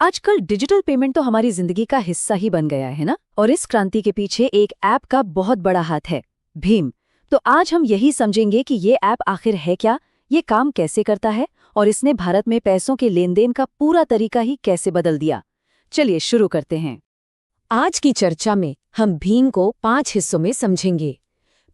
आजकल digital payment तो हमारी जिंदगी का हिस्सा ही बन गया है ना। और इस क्रांति के पीछे एक ऐप का बहुत बड़ा हाथ है, भीम। तो आज हम यही समझेंगे कि ये ऐप आखिर है क्या, ये काम कैसे करता है और इसने भारत में पैसों के लेन देन का पूरा तरीका ही कैसे बदल दिया। चलिए शुरू करते हैं। आज की चर्चा में हम भीम को 5 हिस्सों में समझेंगे।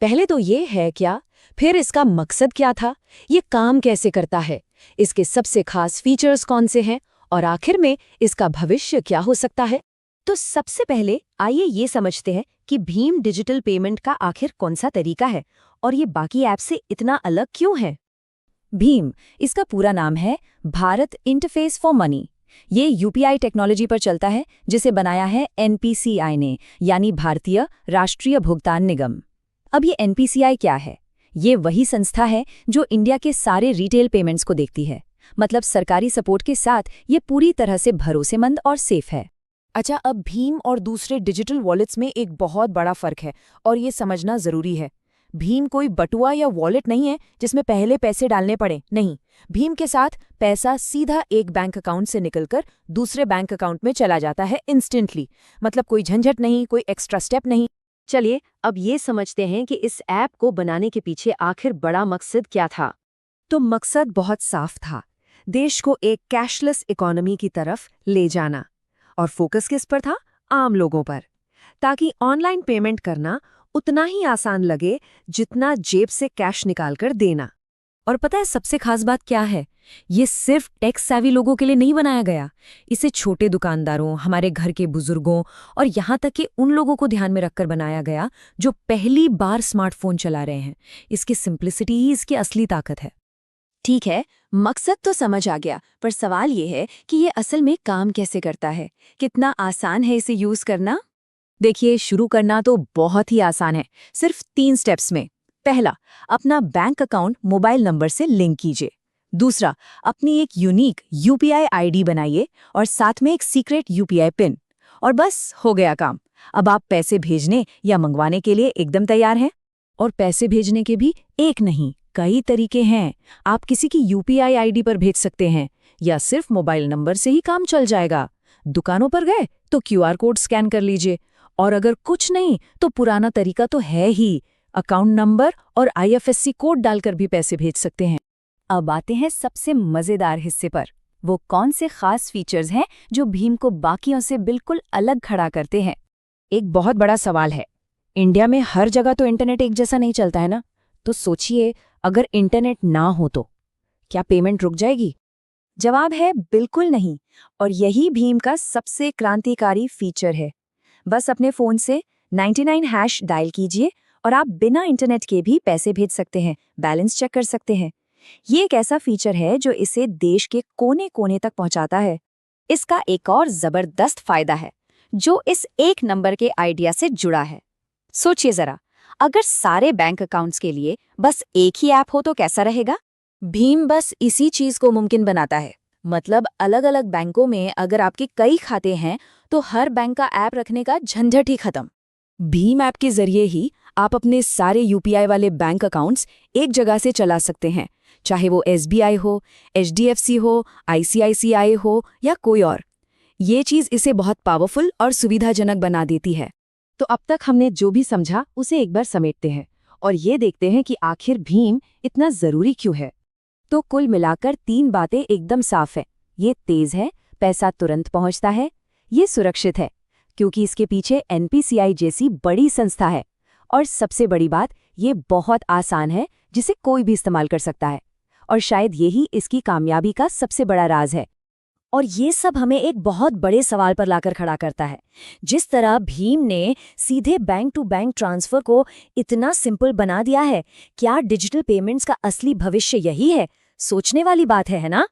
पहले तो ये है क्या, फिर इसका मकसद क्या था, ये काम कैसे करता है, इसके सबसे खास फीचर्स कौन से हैं और आखिर में इसका भविष्य क्या हो सकता है। तो सबसे पहले आइए ये समझते हैं कि भीम डिजिटल पेमेंट का आखिर कौन सा तरीका है और ये बाकी ऐप से इतना अलग क्यों है। भीम, इसका पूरा नाम है भारत इंटरफेस फॉर मनी। ये यूपीआई टेक्नोलॉजी पर चलता है, जिसे बनाया है एनपीसीआई ने, यानी भारतीय राष्ट्रीय भुगतान निगम। अब ये एनपीसीआई क्या है? ये वही संस्था है जो इंडिया के सारे रिटेल पेमेंट्स को देखती है। मतलब सरकारी सपोर्ट के साथ ये पूरी तरह से भरोसेमंद और सेफ है। अच्छा, अब भीम और दूसरे डिजिटल वॉलेट्स में एक बहुत बड़ा फर्क है और ये समझना जरूरी है। भीम कोई बटुआ या वॉलेट नहीं है जिसमें पहले पैसे डालने पड़े। नहीं, भीम के साथ पैसा सीधा एक बैंक अकाउंट से निकलकर दूसरे बैंक अकाउंट में चला जाता है इंस्टेंटली। मतलब कोई झंझट नहीं, कोई एक्स्ट्रा स्टेप नहीं। चलिए अब ये समझते हैं कि इस ऐप को बनाने के पीछे आखिर बड़ा मकसद क्या था। तो मकसद बहुत साफ था, देश को एक कैशलेस इकोनॉमी की तरफ ले जाना। और फोकस किस पर था? आम लोगों पर, ताकि ऑनलाइन पेमेंट करना उतना ही आसान लगे जितना जेब से कैश निकालकर देना। और पता है सबसे खास बात क्या है? ये सिर्फ टेक सेवी लोगों के लिए नहीं बनाया गया। इसे छोटे दुकानदारों, हमारे घर के बुजुर्गों और यहाँ तक कि उन लोगों को ध्यान में रखकर बनाया गया जो पहली बार स्मार्टफोन चला रहे हैं। इसकी सिंप्लिसिटी ही इसकी असली ताकत है। ठीक है, मकसद तो समझ आ गया, पर सवाल ये है कि ये असल में काम कैसे करता है। कितना आसान है इसे यूज करना? देखिए, शुरू करना तो बहुत ही आसान है, सिर्फ 3 स्टेप्स में। पहला, अपना बैंक अकाउंट मोबाइल नंबर से लिंक कीजिए। दूसरा, अपनी एक यूनिक यूपीआई आईडी बनाइए और साथ में एक सीक्रेट यूपीआई पिन। और बस हो गया काम। अब आप पैसे भेजने या मंगवाने के लिए एकदम तैयार हैं। और पैसे भेजने के भी एक नहीं, कई तरीके हैं। आप किसी की यूपीआई आईडी पर भेज सकते हैं या सिर्फ मोबाइल नंबर से ही काम चल जाएगा। दुकानों पर गए तो क्यूआर कोड स्कैन कर लीजिए। और अगर कुछ नहीं तो पुराना तरीका तो है ही, अकाउंट नंबर और आईएफएससी कोड डालकर भी पैसे भेज सकते हैं। अब आते हैं सबसे मजेदार हिस्से पर। वो कौन से खास फीचर्स हैं जो भीम को बाकियों से बिल्कुल अलग खड़ा करते हैं? एक बहुत बड़ा सवाल है, इंडिया में हर जगह तो इंटरनेट एक जैसा नहीं चलता है ना। तो सोचिए, अगर इंटरनेट ना हो तो क्या पेमेंट रुक जाएगी? जवाब है बिल्कुल नहीं। और यही भीम का सबसे क्रांतिकारी फीचर है। बस अपने फोन से 99 हैश डायल कीजिए और आप बिना इंटरनेट के भी पैसे भेज सकते हैं, बैलेंस चेक कर सकते हैं। ये एक ऐसा फीचर है जो इसे देश के कोने कोने तक पहुंचाता है। इसका एक और जबरदस्त फायदा है जो इस एक नंबर के आइडिया से जुड़ा है। सोचिए जरा, अगर सारे बैंक अकाउंट्स के लिए बस एक ही ऐप हो तो कैसा रहेगा? भीम बस इसी चीज को मुमकिन बनाता है। मतलब अलग अलग बैंकों में अगर आपके कई खाते हैं तो हर बैंक का ऐप रखने का झंझट ही खत्म। भीम ऐप के जरिए ही आप अपने सारे यूपीआई वाले बैंक अकाउंट्स एक जगह से चला सकते हैं, चाहे वो एसबीआई हो, एचडीएफसी हो, आईसीआईसीआई हो या कोई और। ये चीज इसे बहुत पावरफुल और सुविधाजनक बना देती है। तो अब तक हमने जो भी समझा उसे एक बार समेटते हैं और ये देखते हैं कि आखिर भीम इतना जरूरी क्यों है। तो कुल मिलाकर 3 बातें एकदम साफ है। ये तेज है, पैसा तुरंत पहुंचता है, ये सुरक्षित है क्योंकि इसके पीछे एनपीसीआई जैसी बड़ी संस्था है, और सबसे बड़ी बात, ये बहुत आसान है जिसे कोई भी इस्तेमाल कर सकता है। और शायद यही इसकी कामयाबी का सबसे बड़ा राज है। और ये सब हमें एक बहुत बड़े सवाल पर लाकर खड़ा करता है। जिस तरह भीम ने सीधे बैंक टू बैंक ट्रांसफर को इतना सिंपल बना दिया है, क्या डिजिटल पेमेंट्स का असली भविष्य यही है? सोचने वाली बात है ना?